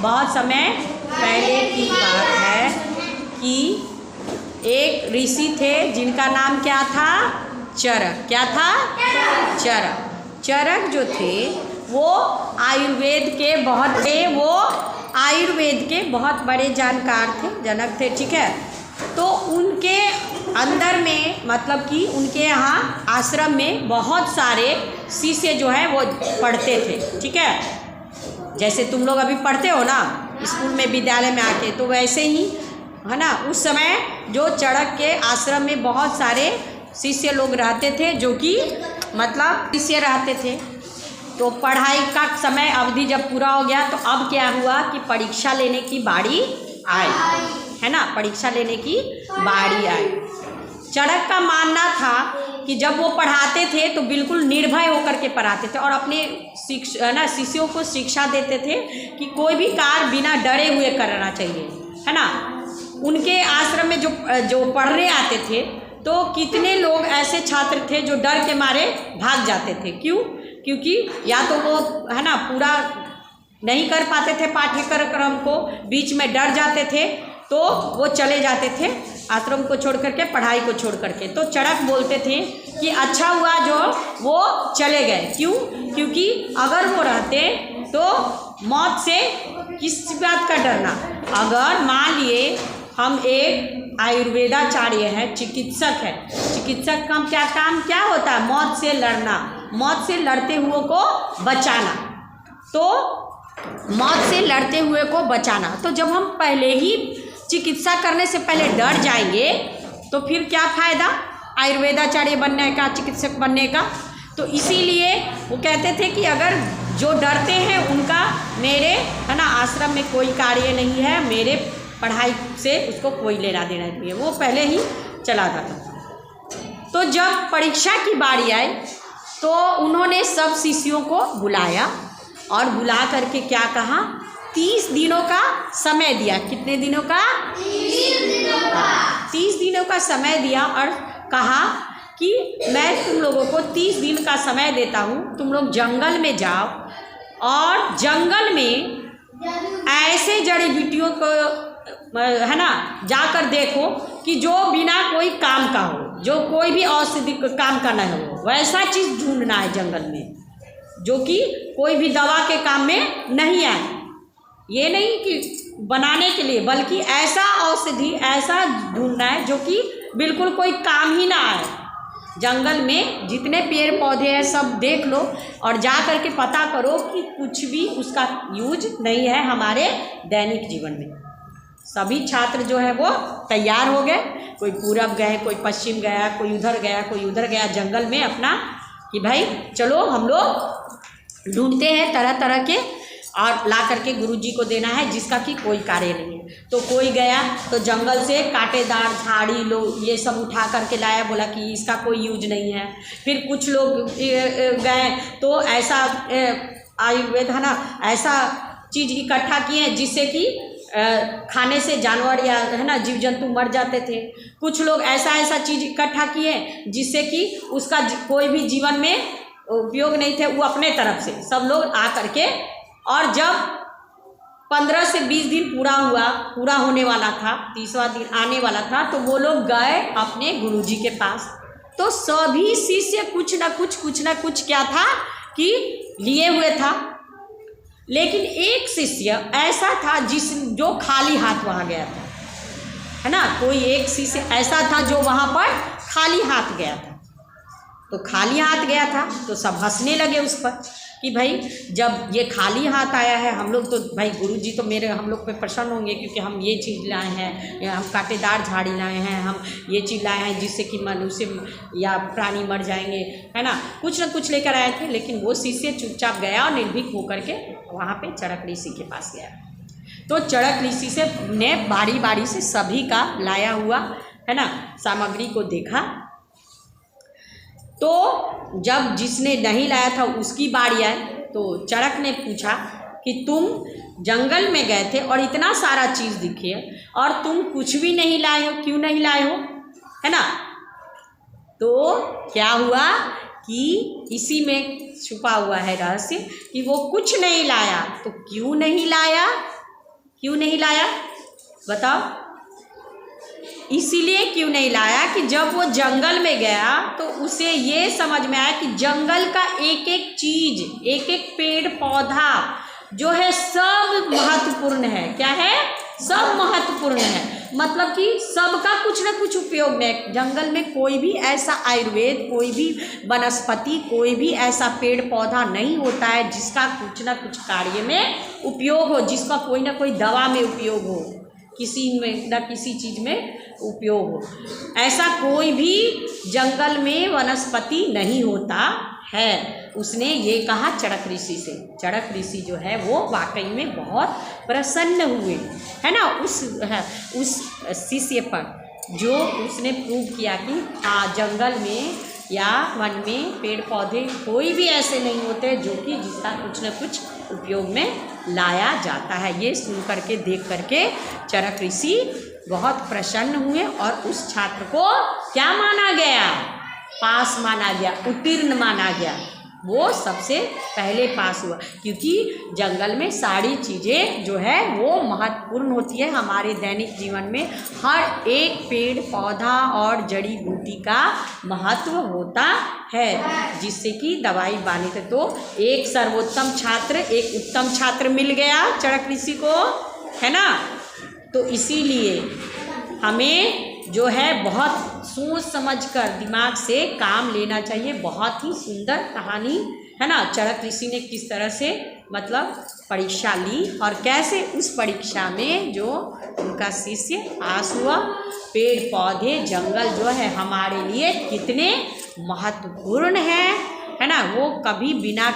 बहुत समय पहले की बात है कि एक ऋषि थे जिनका नाम क्या था? चरक। क्या था? चरक। चरक जो थे वो आयुर्वेद के बहुत बड़े जानकार थे, जनक थे, ठीक है। तो उनके अंदर में मतलब कि उनके यहाँ आश्रम में बहुत सारे शिष्य जो है वो पढ़ते थे, ठीक है। जैसे तुम लोग अभी पढ़ते हो ना स्कूल में, विद्यालय में आके, तो वैसे ही है ना। उस समय जो चरक के आश्रम में बहुत सारे शिष्य लोग रहते थे, जो कि मतलब शिष्य रहते थे। तो पढ़ाई का समय अवधि जब पूरा हो गया तो अब क्या हुआ कि परीक्षा लेने की बारी आई, है ना। परीक्षा लेने की बारी आई। चरक का मानना था कि जब वो पढ़ाते थे तो बिल्कुल निर्भय होकर के पढ़ाते थे और अपने शिष्यों को शिक्षा देते थे कि कोई भी कार्य बिना डरे हुए करना चाहिए, है ना। उनके आश्रम में जो पढ़ने आते थे तो कितने लोग ऐसे छात्र थे जो डर के मारे भाग जाते थे। क्यों? क्योंकि या तो वो है ना पूरा नहीं कर पाते थे पाठ्यक्रम को, बीच में डर जाते थे तो वो चले जाते थे आश्रम को छोड़ करके, पढ़ाई को छोड़ करके। तो चरक बोलते थे कि अच्छा हुआ जो वो चले गए। क्यों? क्योंकि अगर वो रहते तो मौत से किस बात का डरना। अगर मान लिए हम एक आयुर्वेदाचार्य है, चिकित्सक है, चिकित्सक का काम क्या होता है? मौत से लड़ना, मौत से लड़ते हुए को बचाना। तो मौत से लड़ते हुए को बचाना, तो जब हम पहले ही चिकित्सा करने से पहले डर जाएंगे तो फिर क्या फ़ायदा आयुर्वेदाचार्य बनने का, चिकित्सक बनने का। तो इसीलिए वो कहते थे कि अगर जो डरते हैं उनका मेरे है ना आश्रम में कोई कार्य नहीं है, मेरे पढ़ाई से उसको कोई लेना देना नहीं है, वो पहले ही चला जाता था। तो जब परीक्षा की बारी आई तो उन्होंने सब शिष्यों को बुलाया और बुला करके क्या कहा? 30 दिनों का समय दिया। कितने दिनों का? 30 दिनों का। 30 दिनों का समय दिया और कहा कि मैं तुम लोगों को 30 दिन का समय देता हूँ, तुम लोग जंगल में जाओ और जंगल में ऐसे जड़ी बूटियों को है ना जाकर देखो कि जो बिना कोई काम का हो, जो कोई भी औषधि काम का नहीं हो, वैसा चीज़ ढूंढना है जंगल में जो कि कोई भी दवा के काम में नहीं आए। ये नहीं कि बनाने के लिए, बल्कि ऐसा औषधि ऐसा ढूंढना है जो कि बिल्कुल कोई काम ही ना आए। जंगल में जितने पेड़ पौधे हैं सब देख लो और जा कर के पता करो कि कुछ भी उसका यूज नहीं है हमारे दैनिक जीवन में। सभी छात्र जो है वो तैयार हो गए, कोई पूरब गए, कोई पश्चिम गया, कोई उधर गया, कोई उधर गया जंगल में अपना कि भाई चलो हम लोग ढूंढते हैं तरह तरह के और ला करके गुरुजी को देना है जिसका कि कोई कार्य नहीं है। तो कोई गया तो जंगल से कांटेदार झाड़ी लो ये सब उठा करके लाया, बोला कि इसका कोई यूज नहीं है। फिर कुछ लोग गए तो ऐसा आयुर्वेद है ना ऐसा चीज़ इकट्ठा किए जिससे कि खाने से जानवर या है ना जीव जंतु मर जाते थे। कुछ लोग ऐसा चीज़ इकट्ठा किए जिससे कि उसका कोई भी जीवन में उपयोग नहीं थे, वो अपने तरफ से सब लोग आ करके। और जब 15 से 20 दिन पूरा होने वाला था, 30वां दिन आने वाला था, तो वो लोग गए अपने गुरुजी के पास। तो सभी शिष्य कुछ ना कुछ क्या था कि लिए हुए था, लेकिन एक शिष्य ऐसा था जो खाली हाथ वहाँ गया था, है ना। कोई एक शिष्य ऐसा था जो वहाँ पर खाली हाथ गया था। तो खाली हाथ गया था तो सब हंसने लगे उस पर कि भाई जब ये खाली हाथ आया है, हम लोग तो भाई गुरुजी तो हम लोग पे प्रसन्न होंगे क्योंकि हम ये चीज़ लाए हैं, हम कांटेदार झाड़ी लाए हैं, हम ये चीज़ लाए हैं जिससे कि मनुष्य या प्राणी मर जाएंगे, है ना। कुछ न कुछ लेकर आए थे। लेकिन वो शिष्य चुपचाप गया और निर्भीक होकर के वहाँ पे चरक ऋषि के पास गया। तो चरक ऋषि से ने बारी बारी से सभी का लाया हुआ है ना सामग्री को देखा। तो जब जिसने नहीं लाया था उसकी बारी आई तो चरक ने पूछा कि तुम जंगल में गए थे और इतना सारा चीज़ दिखे और तुम कुछ भी नहीं लाए हो, क्यों नहीं लाए हो, है ना। तो क्या हुआ कि इसी में छुपा हुआ है रहस्य कि वो कुछ नहीं लाया। तो क्यों नहीं लाया क्यों नहीं लाया बताओ? इसीलिए क्यों नहीं लाया कि जब वो जंगल में गया तो उसे ये समझ में आया कि जंगल का एक एक चीज, एक एक पेड़ पौधा जो है सब महत्वपूर्ण है। क्या है? सब महत्वपूर्ण है। मतलब कि सबका कुछ ना कुछ उपयोग है। जंगल में कोई भी ऐसा आयुर्वेद, कोई भी वनस्पति, कोई भी ऐसा पेड़ पौधा नहीं होता है जिसका कुछ ना कुछ कार्य में उपयोग हो, जिसका कोई ना कोई दवा में उपयोग हो, किसी में ना किसी चीज़ में उपयोग हो। ऐसा कोई भी जंगल में वनस्पति नहीं होता है। उसने ये कहा चड़क ऋषि से। चड़क ऋषि जो है वो वाकई में बहुत प्रसन्न हुए, है ना, उस शिष्य पर, जो उसने प्रूव किया कि हाँ जंगल में या वन में पेड़ पौधे कोई भी ऐसे नहीं होते जो कि जिसका कुछ न कुछ उपयोग में लाया जाता है। ये सुन करके, देख करके चड़क ऋषि बहुत प्रसन्न हुए और उस छात्र को क्या माना गया? पास माना गया, उत्तीर्ण माना गया। वो सबसे पहले पास हुआ, क्योंकि जंगल में सारी चीज़ें जो है वो महत्वपूर्ण होती है। हमारे दैनिक जीवन में हर एक पेड़ पौधा और जड़ी बूटी का महत्व होता है, जिससे कि दवाई बानी थे। तो एक सर्वोत्तम छात्र, एक उत्तम छात्र मिल गया चड़क ऋषि को, है ना। तो इसीलिए हमें जो है बहुत सोच समझकर दिमाग से काम लेना चाहिए। बहुत ही सुंदर कहानी है ना। चड़क ऋषि ने किस तरह से मतलब परीक्षा ली और कैसे उस परीक्षा में जो उनका शिष्य पास हुआ। पेड़ पौधे जंगल जो है हमारे लिए कितने महत्वपूर्ण है ना। वो कभी बिना